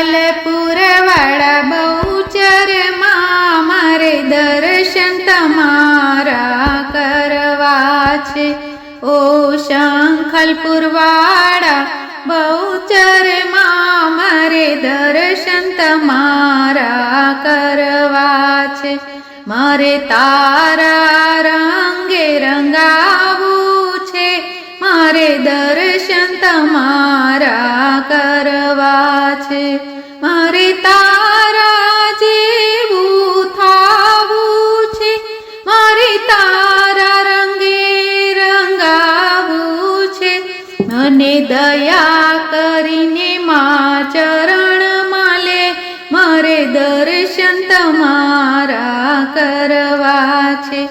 શંખલપુરવાળા બહુચરમાં મારે દર્શન તમારા કરવા છે। ઓ શંખલપુરવાળા બહુચરમાં મારે દર્શન તમારા કરવા છે। મારે તારા રંગે રંગાવું છે, મારે દર્શન તમારા કરવા છે। મારે તારા જેવું થાવું છે, મારે તારા રંગે રંગાવું છે। મને દયા કરીને મા ચરણમાં લે, મારે દર્શન તમારા કરવા છે।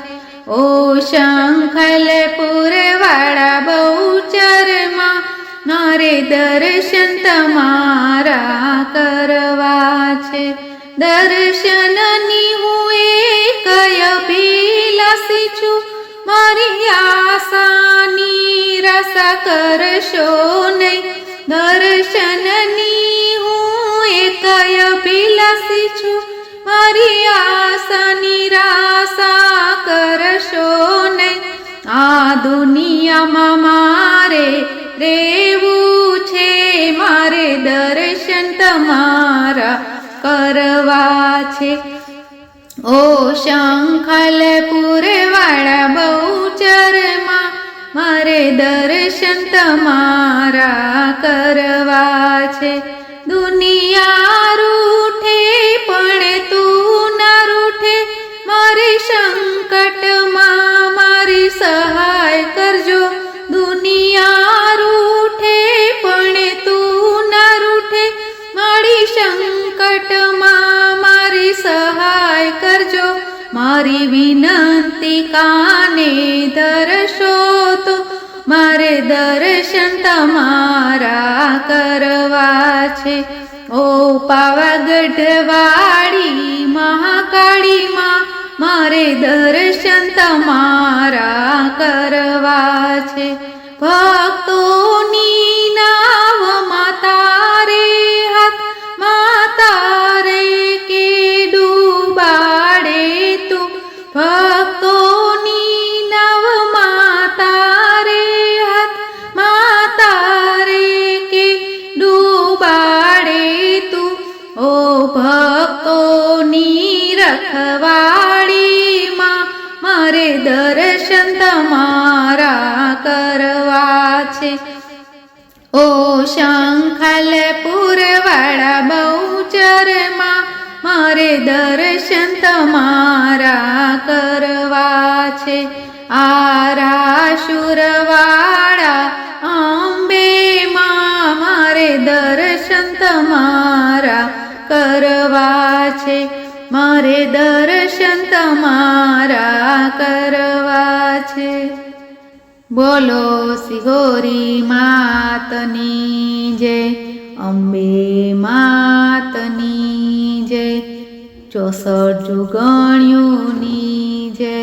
ઓ શંખલપુરવાળા બહુચરમાં મારે દર્શન તમારા કરવા છે। દર્શનની હું એક અભિલાષી છું, મારી આશાની રસા કરશો નહીં। દર્શનની હું એક અભિલાષી છું, મારી આશાની રાશા કરશો નહીં। આ દુનિયામાં મારે રહેવું છે, મારે દર્શન તમારા કરવા છે। ઓ શંખલપુરવાળા બહુચરમાં મારે દર્શન તમારા કરવા છે। દુનિયા રૂઠે પણ તું ના રૂઠે, મારી સંકટમાં મારી સહાય કરજો। દુનિયા રૂઠે પણ તું ના રૂઠે, મારી સંકટમાં મારી સહાય કરજો। મારી વિનંતી કાને ધરશો તો મારે દર્શન તમારા કરવા છે। ઓ પાવાગઢવાળી મહાકાળી માં મારે દર્શન તમારા કરવા છે। ભક્તોની નાવમાં તારે હાથ, તારે કે ડૂબાડે તું। ભક્તોની નાવમાં તારે હાથ, તારે કે ડૂબાડે તું। ઓ ભક્તોની રખવાળીમાં મારે દર્શન તમારા કરવા છે। ઓ શંખલપુરવાળા બહુચરમાં મારે દર્શન તમારા કરવા છે। આરાસુરવાળા અંબે માં મારે દર્શન તમારા કરવા છે। મારે દર્શન તમારા કરવા છે। બોલો સિહોરી માતની જય, અંબે માતની જય, 64 જુગણ્યુંની જય।